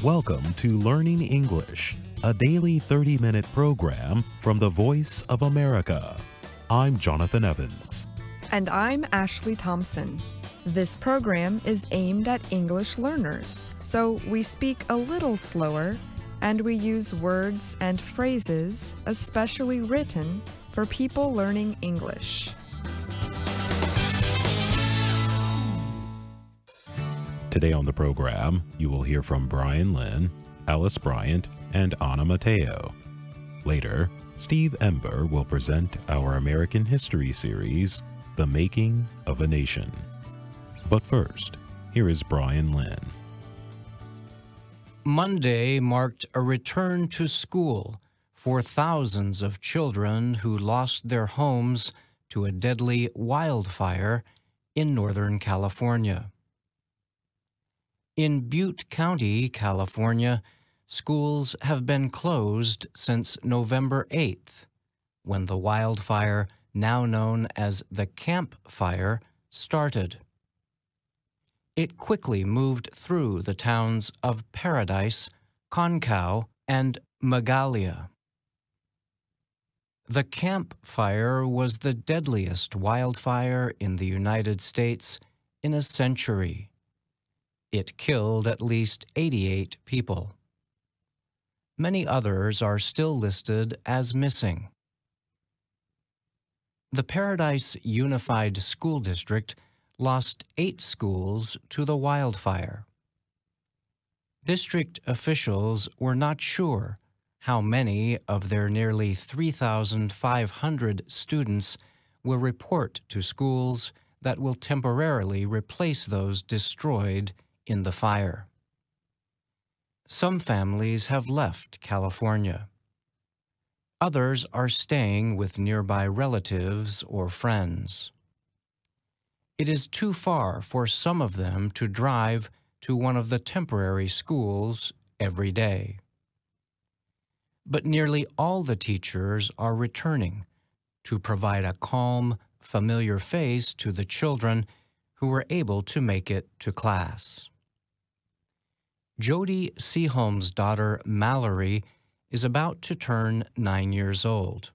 Welcome to Learning English, a daily 30-minute program from the Voice of America. I'm Jonathan Evans. And I'm Ashley Thompson. This program is aimed at English learners, so we speak a little slower and we use words and phrases especially written for people learning English. Today on the program, you will hear from Brian Lynn, Alice Bryant, and Anna Mateo. Later, Steve Ember will present our American History series, The Making of a Nation. But first, here is Brian Lynn. Monday marked a return to school for thousands of children who lost their homes to a deadly wildfire in Northern California. In Butte County, California, schools have been closed since November 8th, when the wildfire, now known as the Camp Fire, started. It quickly moved through the towns of Paradise, Concow, and Magalia. The Camp Fire was the deadliest wildfire in the United States in a century. It killed at least 88 people. Many others are still listed as missing. The Paradise Unified School District lost 8 schools to the wildfire. District officials were not sure how many of their nearly 3,500 students will report to schools that will temporarily replace those destroyed in the fire. Some families have left California. Others are staying with nearby relatives or friends. It is too far for some of them to drive to one of the temporary schools every day. But nearly all the teachers are returning to provide a calm, familiar face to the children who were able to make it to class. Jody Seaholm's daughter, Mallory, is about to turn 9 years old.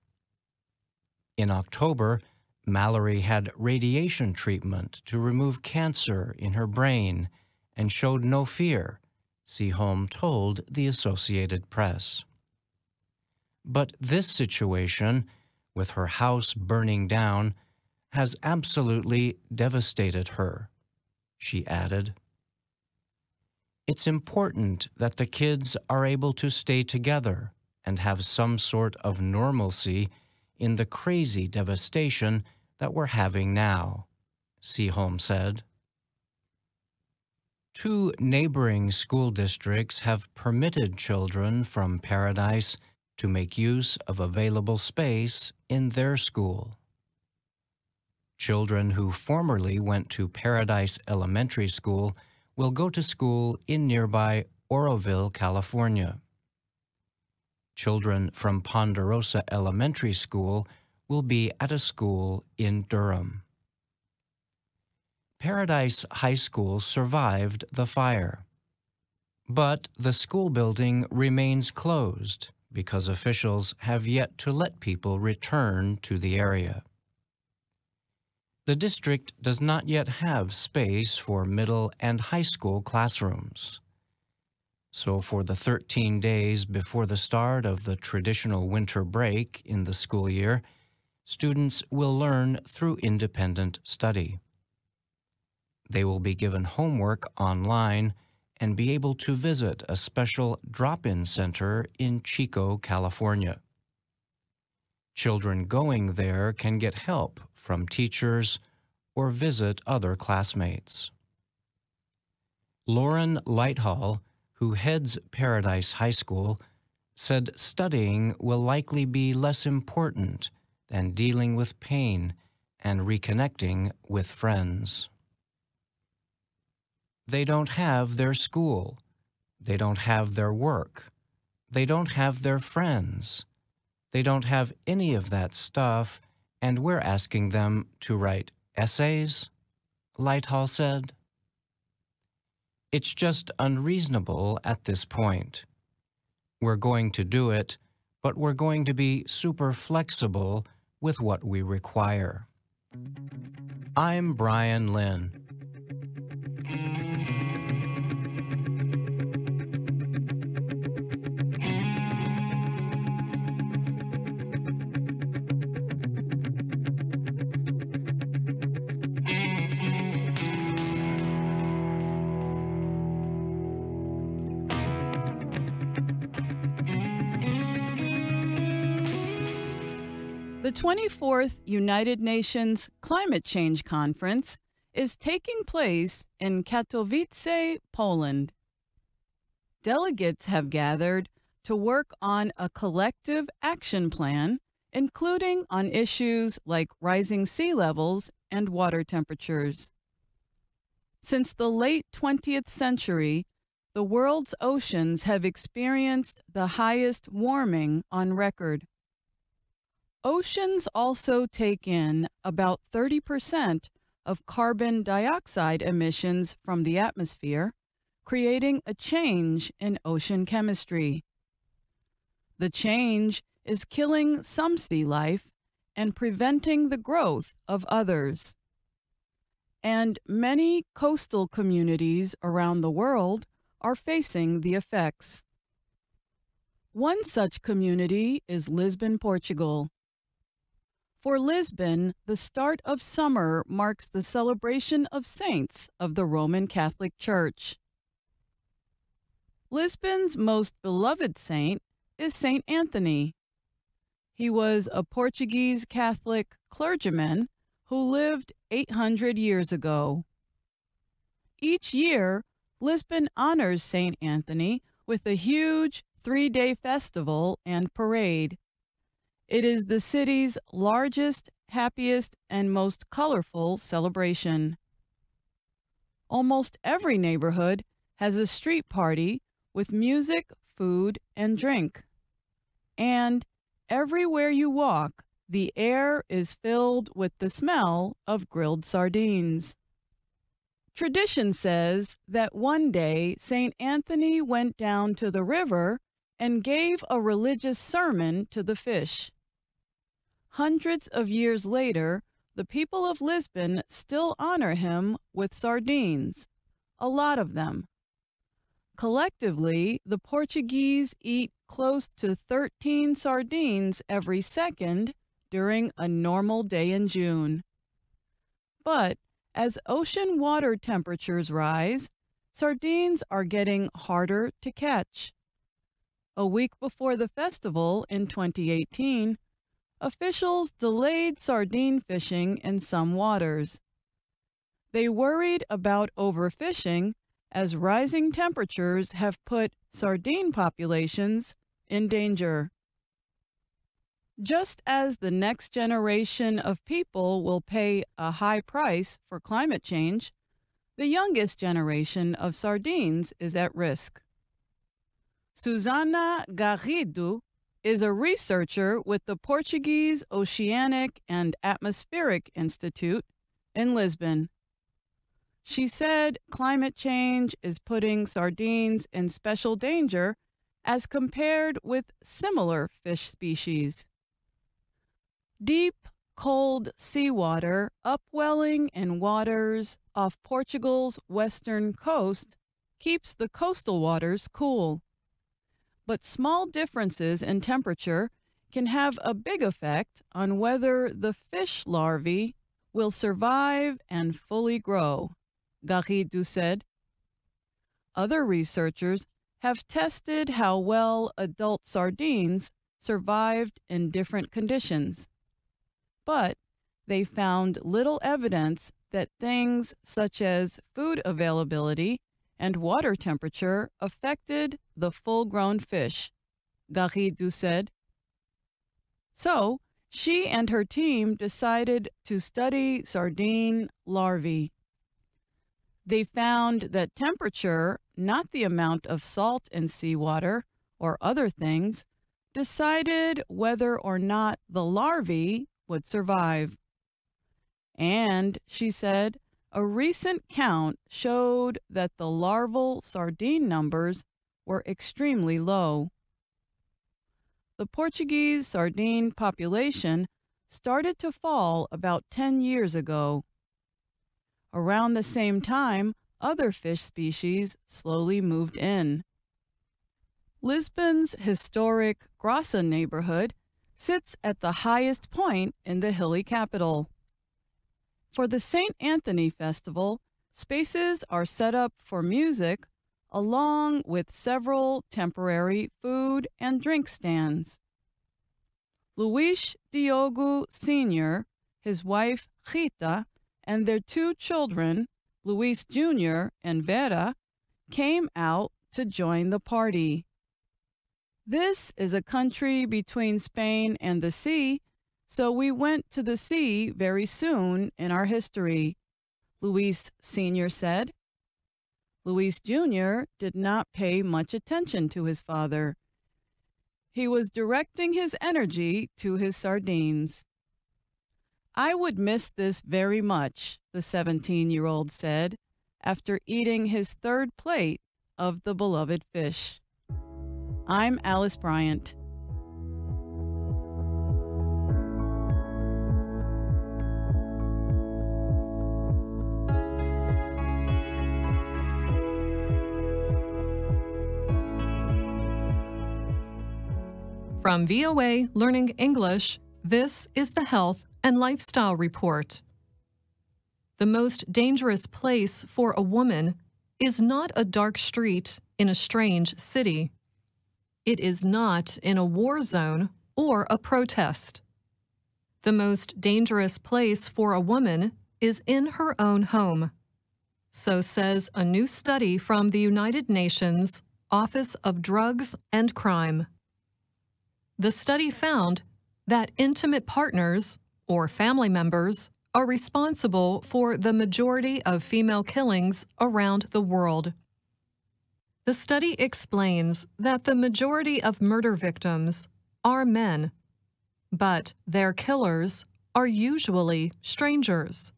In October, Mallory had radiation treatment to remove cancer in her brain and showed no fear, Seaholm told the Associated Press. But this situation, with her house burning down, has absolutely devastated her, she added. It's important that the kids are able to stay together and have some sort of normalcy in the crazy devastation that we're having now, Seaholm said. 2 neighboring school districts have permitted children from Paradise to make use of available space in their school. Children who formerly went to Paradise Elementary School will go to school in nearby Oroville, California. Children from Ponderosa Elementary School will be at a school in Durham. Paradise High School survived the fire, but the school building remains closed because officials have yet to let people return to the area. The district does not yet have space for middle and high school classrooms. So for the 13 days before the start of the traditional winter break in the school year, students will learn through independent study. They will be given homework online and be able to visit a special drop-in center in Chico, California. Children going there can get help from teachers or visit other classmates. Lauren Lighthall, who heads Paradise High School, said studying will likely be less important than dealing with pain and reconnecting with friends. They don't have their school. They don't have their work. They don't have their friends. They don't have any of that stuff, and we're asking them to write essays, Lighthall said. It's just unreasonable at this point. We're going to do it, but we're going to be super flexible with what we require. I'm Brian Lynn. The 24th United Nations Climate Change Conference is taking place in Katowice, Poland. Delegates have gathered to work on a collective action plan, including on issues like rising sea levels and water temperatures. Since the late 20th century, the world's oceans have experienced the highest warming on record. Oceans also take in about 30% of carbon dioxide emissions from the atmosphere, creating a change in ocean chemistry. The change is killing some sea life and preventing the growth of others. And many coastal communities around the world are facing the effects. One such community is Lisbon, Portugal. For Lisbon, the start of summer marks the celebration of saints of the Roman Catholic Church. Lisbon's most beloved saint is Saint Anthony. He was a Portuguese Catholic clergyman who lived 800 years ago. Each year, Lisbon honors Saint Anthony with a huge 3-day festival and parade. It is the city's largest, happiest, and most colorful celebration. Almost every neighborhood has a street party with music, food, and drink. And everywhere you walk, the air is filled with the smell of grilled sardines. Tradition says that one day St. Anthony went down to the river and gave a religious sermon to the fish. Hundreds of years later, the people of Lisbon still honor him with sardines, a lot of them. Collectively, the Portuguese eat close to 13 sardines every second during a normal day in June. But as ocean water temperatures rise, sardines are getting harder to catch. A week before the festival in 2018, officials delayed sardine fishing in some waters. They worried about overfishing as rising temperatures have put sardine populations in danger. Just as the next generation of people will pay a high price for climate change, the youngest generation of sardines is at risk. Susana Garrido is a researcher with the Portuguese Oceanic and Atmospheric Institute in Lisbon. She said climate change is putting sardines in special danger as compared with similar fish species. Deep, cold seawater upwelling in waters off Portugal's western coast keeps the coastal waters cool. But small differences in temperature can have a big effect on whether the fish larvae will survive and fully grow, Garrido said. Other researchers have tested how well adult sardines survived in different conditions. But they found little evidence that things such as food availability and water temperature affected the full-grown fish, Garrido said. So, she and her team decided to study sardine larvae. They found that temperature, not the amount of salt in seawater or other things, decided whether or not the larvae would survive. And, she said, A recent count showed that the larval sardine numbers were extremely low. The Portuguese sardine population started to fall about 10 years ago. Around the same time, other fish species slowly moved in. Lisbon's historic Graça neighborhood sits at the highest point in the hilly capital. For the St. Anthony Festival, spaces are set up for music along with several temporary food and drink stands. Luís Diogo Sr., his wife Rita, and their two children, Luís Jr. and Vera, came out to join the party. This is a country between Spain and the sea, so we went to the sea very soon in our history, Luís Sr. said. Luís Jr. did not pay much attention to his father. He was directing his energy to his sardines. I would miss this very much, the 17-year-old said, after eating his third plate of the beloved fish. I'm Alice Bryant. From VOA Learning English, this is the Health and Lifestyle Report. The most dangerous place for a woman is not a dark street in a strange city. It is not in a war zone or a protest. The most dangerous place for a woman is in her own home. So says a new study from the United Nations Office of Drugs and Crime. The study found that intimate partners or family members are responsible for the majority of female killings around the world. The study explains that the majority of murder victims are men, but their killers are usually strangers.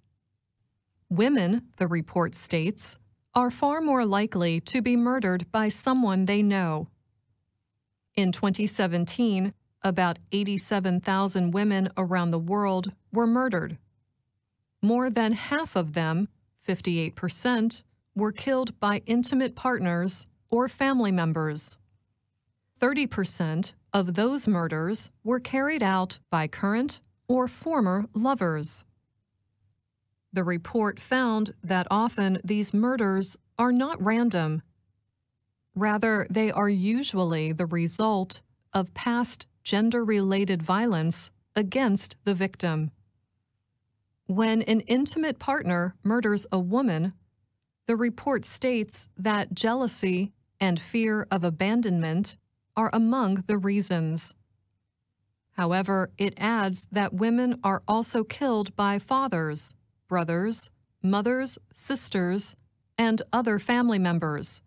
Women, the report states, are far more likely to be murdered by someone they know. In 2017, about 87,000 women around the world were murdered. More than half of them, 58%, were killed by intimate partners or family members. 30% of those murders were carried out by current or former lovers. The report found that often these murders are not random. Rather, they are usually the result of past gender-related violence against the victim. When an intimate partner murders a woman, the report states that jealousy and fear of abandonment are among the reasons. However, it adds that women are also killed by fathers, brothers, mothers, sisters, and other family members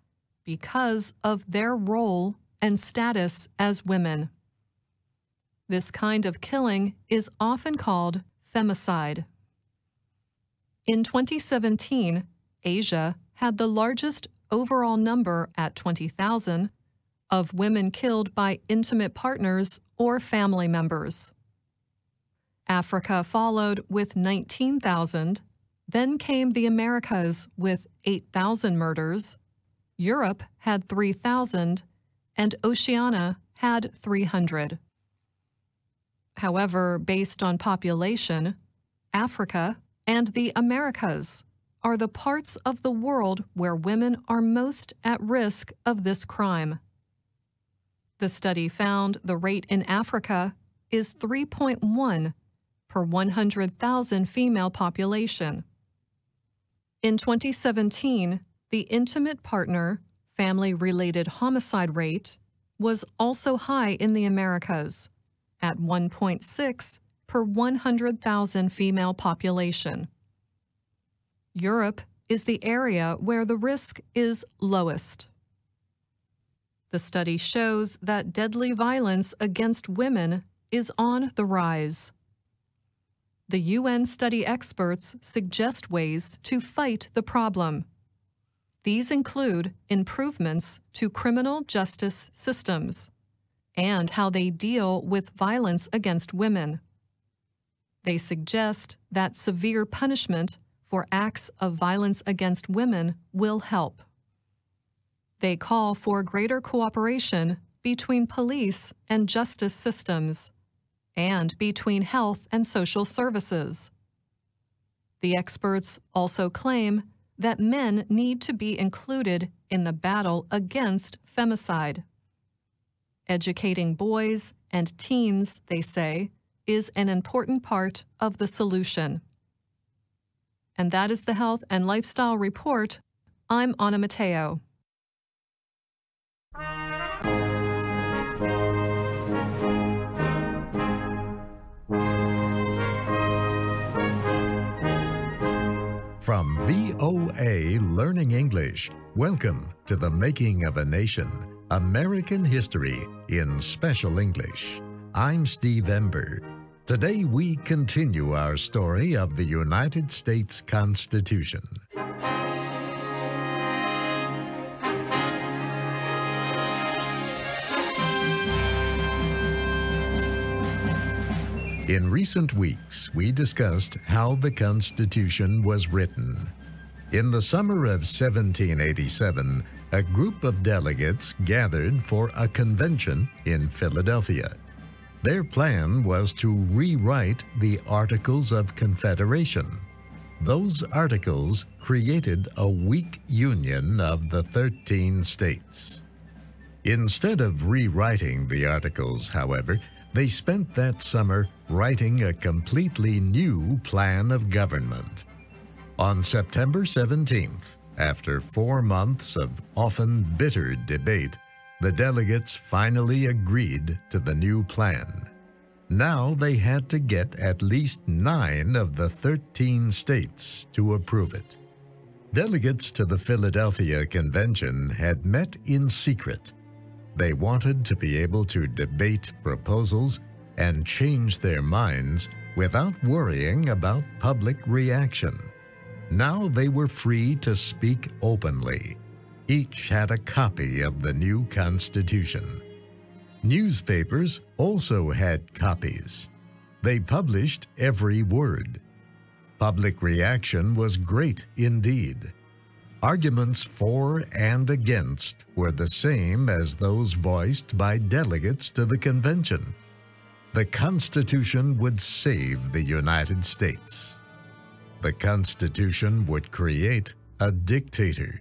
because of their role and status as women. This kind of killing is often called femicide. In 2017, Asia had the largest overall number at 20,000 of women killed by intimate partners or family members. Africa followed with 19,000, then came the Americas with 8,000 murders, Europe had 3,000, and Oceania had 300. However, based on population, Africa and the Americas are the parts of the world where women are most at risk of this crime. The study found the rate in Africa is 3.1 per 100,000 female population. In 2017, the intimate partner, family-related homicide rate was also high in the Americas, at 1.6 per 100,000 female population. Europe is the area where the risk is lowest. The study shows that deadly violence against women is on the rise. the UN study experts suggest ways to fight the problem. These include improvements to criminal justice systems and how they deal with violence against women. They suggest that severe punishment for acts of violence against women will help. They call for greater cooperation between police and justice systems and between health and social services. The experts also claim that men need to be included in the battle against femicide. Educating boys and teens, they say, is an important part of the solution. And that is the Health and Lifestyle Report. I'm Anna Mateo. From VOA Learning English, welcome to The Making of a Nation, American History in Special English. I'm Steve Ember. Today we continue our story of the United States Constitution. In recent weeks, we discussed how the Constitution was written. In the summer of 1787, a group of delegates gathered for a convention in Philadelphia. Their plan was to rewrite the Articles of Confederation. Those articles created a weak union of the 13 states. Instead of rewriting the Articles, however, they spent that summer writing a completely new plan of government. On September 17th, after 4 months of often bitter debate, the delegates finally agreed to the new plan. Now they had to get at least 9 of the 13 states to approve it. Delegates to the Philadelphia Convention had met in secret. They wanted to be able to debate proposals and change their minds without worrying about public reaction. Now they were free to speak openly. Each had a copy of the new Constitution. Newspapers also had copies. They published every word. Public reaction was great indeed. Arguments for and against were the same as those voiced by delegates to the convention. The Constitution would save the United States. The Constitution would create a dictator.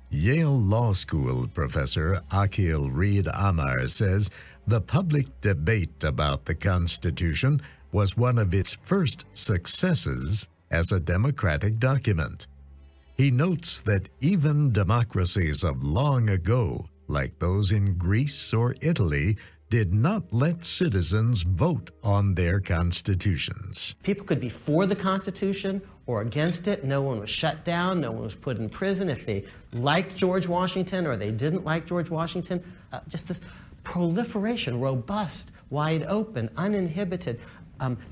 Yale Law School professor Akhil Reed Amar says the public debate about the Constitution was one of its first successes as a democratic document. He notes that even democracies of long ago, like those in Greece or Italy, did not let citizens vote on their constitutions. People could be for the Constitution or against it. No one was shut down. No one was put in prison if they liked George Washington or they didn't like George Washington. Just this proliferation, robust, wide open, uninhibited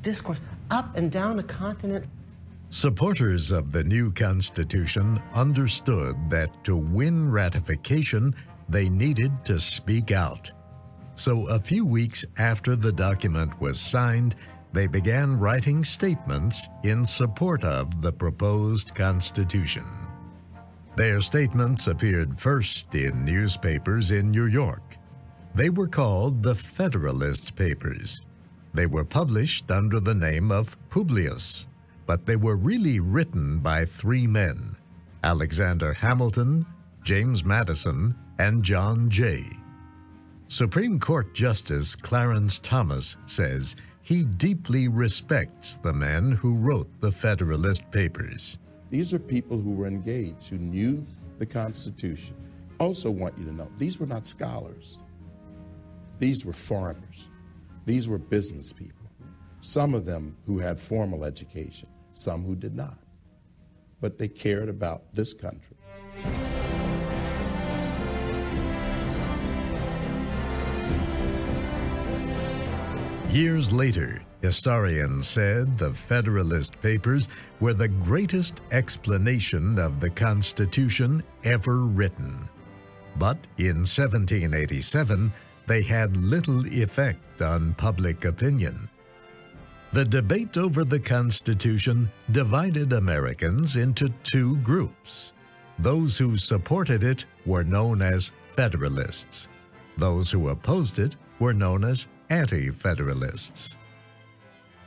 discourse up and down a continent. Supporters of the new Constitution understood that to win ratification, they needed to speak out. So a few weeks after the document was signed, they began writing statements in support of the proposed Constitution. Their statements appeared first in newspapers in New York. They were called the Federalist Papers. They were published under the name of Publius, but they were really written by 3 men: Alexander Hamilton, James Madison, and John Jay. Supreme Court Justice Clarence Thomas says he deeply respects the men who wrote the Federalist Papers. These are people who were engaged, who knew the Constitution. Also want you to know, these were not scholars. These were farmers. These were business people. Some of them who had formal education, some who did not. But they cared about this country. Years later, Historians said the Federalist Papers were the greatest explanation of the Constitution ever written. But in 1787, they had little effect on public opinion. The debate over the Constitution divided Americans into two groups. Those who supported it were known as Federalists. Those who opposed it were known as AntiFederalists.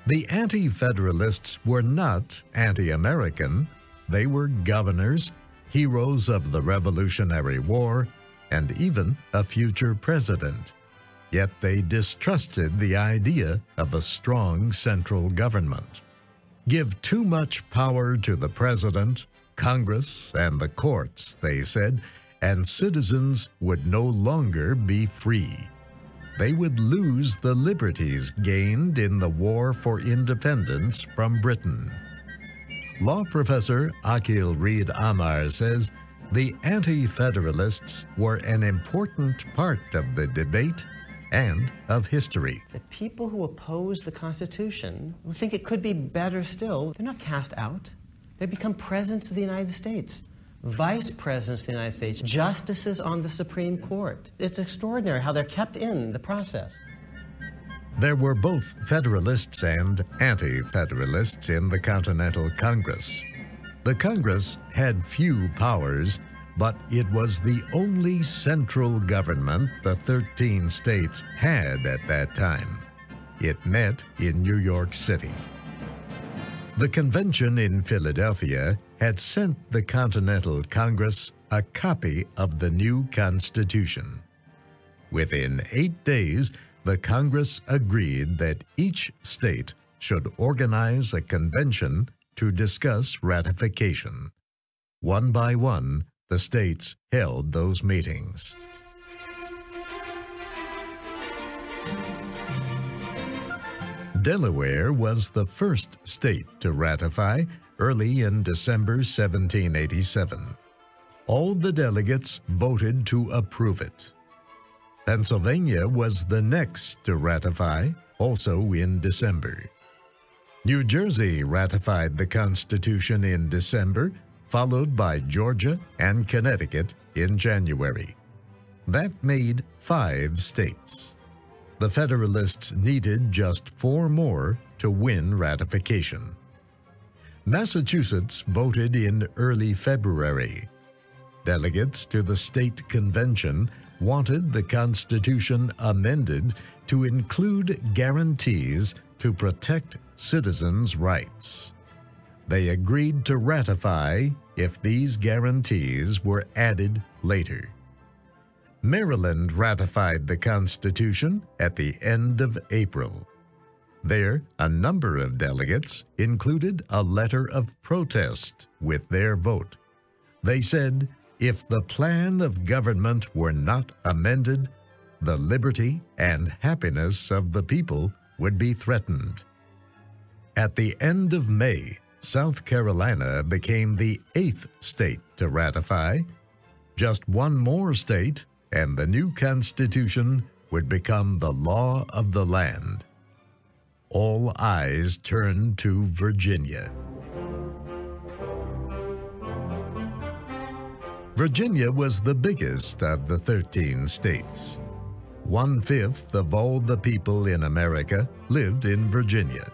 The Anti-Federalists were not anti-American. They were governors, heroes of the Revolutionary War, and even a future president. Yet they distrusted the idea of a strong central government. Give too much power to the president, Congress, and the courts, they said, and citizens would no longer be free. They would lose the liberties gained in the war for independence from Britain. Law professor Akil Reed Amar says the Anti-Federalists were an important part of the debate and of history. The people who oppose the Constitution who think it could be better still, they're not cast out. They become presidents of the United States, vice presidents of the United States, justices on the Supreme Court. It's extraordinary how they're kept in the process. There were both Federalists and Anti-Federalists in the Continental Congress. The Congress had few powers, but it was the only central government the 13 states had at that time. It met in New York City. The convention in Philadelphia had sent the Continental Congress a copy of the new Constitution. Within 8 days, the Congress agreed that each state should organize a convention to discuss ratification. One by one, the states held those meetings. Delaware was the first state to ratify early in December 1787. All the delegates voted to approve it. Pennsylvania was the next to ratify, also in December. New Jersey ratified the Constitution in December, followed by Georgia and Connecticut in January. That made 5 states. The Federalists needed just 4 more to win ratification. Massachusetts voted in early February. Delegates to the state convention wanted the Constitution amended to include guarantees to protect citizens' rights. They agreed to ratify if these guarantees were added later. Maryland ratified the Constitution at the end of April. There, a number of delegates included a letter of protest with their vote. They said, if the plan of government were not amended, the liberty and happiness of the people would be threatened. At the end of May, South Carolina became the 8th state to ratify. Just 1 more state, and the new Constitution would become the law of the land. All eyes turned to Virginia. Virginia was the biggest of the 13 states. 1/5 of all the people in America lived in Virginia.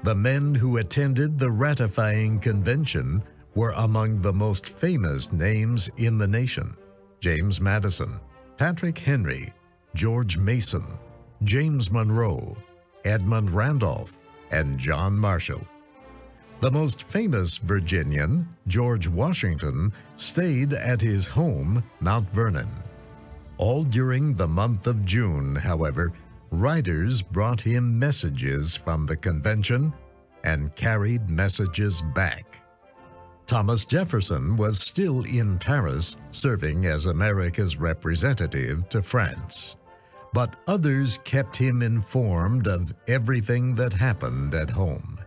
The men who attended the ratifying convention were among the most famous names in the nation: James Madison, Patrick Henry, George Mason, James Monroe, Edmund Randolph, and John Marshall. The most famous Virginian, George Washington, stayed at his home, Mount Vernon. All during the month of June, however, riders brought him messages from the convention and carried messages back. Thomas Jefferson was still in Paris, serving as America's representative to France. But others kept him informed of everything that happened at home.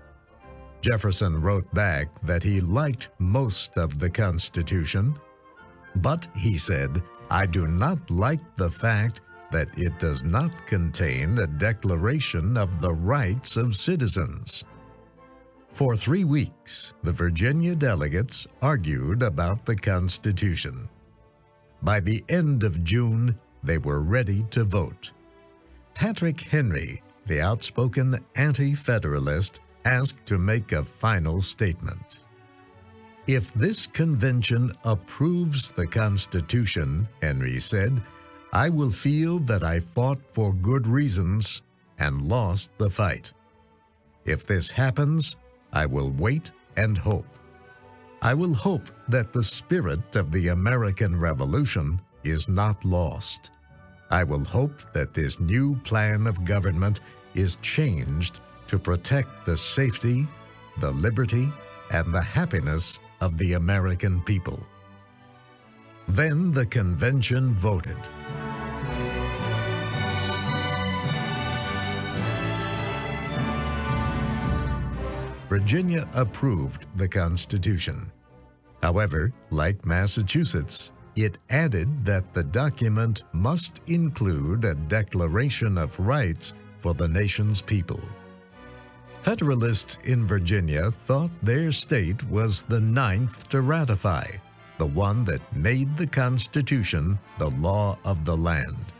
Jefferson wrote back that he liked most of the Constitution, but he said, "I do not like the fact that it does not contain a declaration of the rights of citizens. For 3 weeks, the Virginia delegates argued about the Constitution. By the end of June, they were ready to vote. Patrick Henry, the outspoken anti-Federalist, asked to make a final statement. "If this convention approves the Constitution," Henry said, "I will feel that I fought for good reasons and lost the fight. If this happens, I will wait and hope. I will hope that the spirit of the American Revolution is not lost. I will hope that this new plan of government is changed to protect the safety, the liberty, and the happiness of the American people." Then the convention voted. Virginia approved the Constitution. However, like Massachusetts, it added that the document must include a Declaration of Rights for the nation's people. Federalists in Virginia thought their state was the 9th to ratify, the one that made the Constitution the law of the land.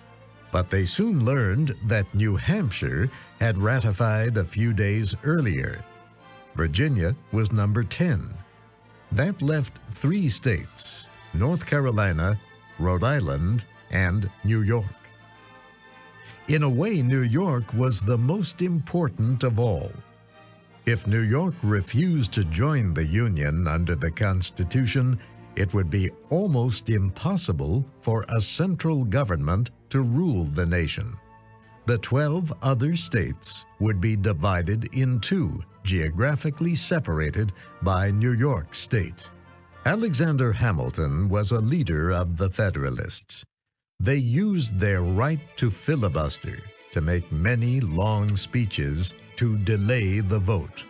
But they soon learned that New Hampshire had ratified a few days earlier. Virginia was number 10. That left 3 states, North Carolina, Rhode Island, and New York. In a way, New York was the most important of all. If New York refused to join the Union under the Constitution, it would be almost impossible for a central government to rule the nation. The 12 other states would be divided in 2, geographically separated by New York State. Alexander Hamilton was a leader of the Federalists. They used their right to filibuster to make many long speeches to delay the vote.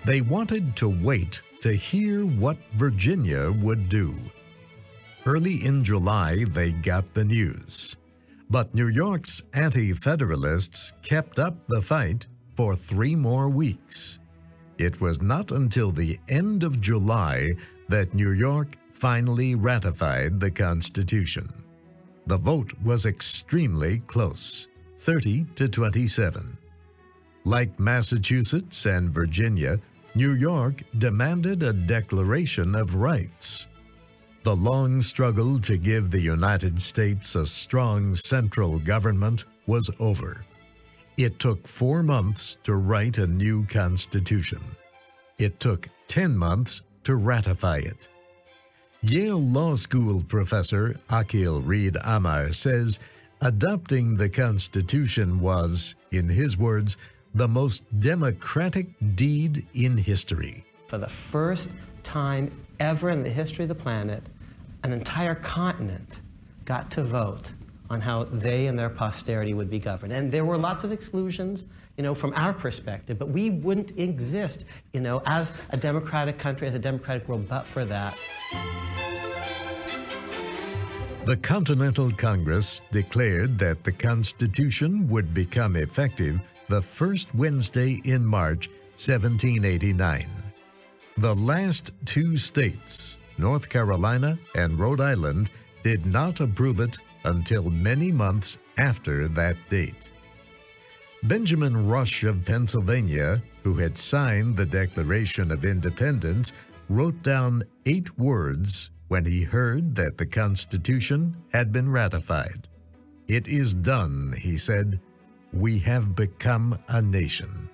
They wanted to wait to hear what Virginia would do. Early in July, they got the news. But New York's anti-Federalists kept up the fight for 3 more weeks. It was not until the end of July that New York finally ratified the Constitution. The vote was extremely close, 30 to 27. Like Massachusetts and Virginia, New York demanded a Declaration of Rights. The long struggle to give the United States a strong central government was over. It took 4 months to write a new constitution. It took 10 months to ratify it. Yale Law School professor Akil Reed Amar says adopting the Constitution was, in his words, the most democratic deed in history. For the first time ever in the history of the planet, an entire continent got to vote on how they and their posterity would be governed. And there were lots of exclusions, from our perspective, but we wouldn't exist, as a democratic country, as a democratic world, but for that. The Continental Congress declared that the Constitution would become effective the first Wednesday in March, 1789. The last 2 states, North Carolina and Rhode Island, did not approve it until many months after that date. Benjamin Rush of Pennsylvania, who had signed the Declaration of Independence, wrote down 8 words when he heard that the Constitution had been ratified. "It is done," he said. "We have become a nation."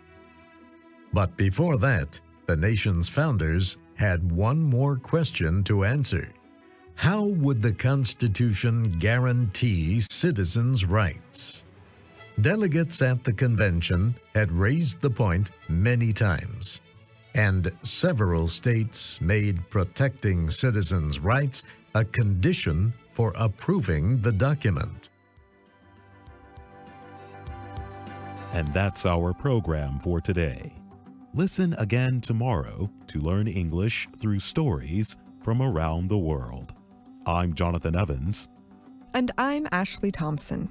But before that, the nation's founders had one more question to answer. How would the Constitution guarantee citizens' rights? Delegates at the convention had raised the point many times, and several states made protecting citizens' rights a condition for approving the document. And that's our program for today. Listen again tomorrow to learn English through stories from around the world. I'm Jonathan Evans. And I'm Ashley Thompson.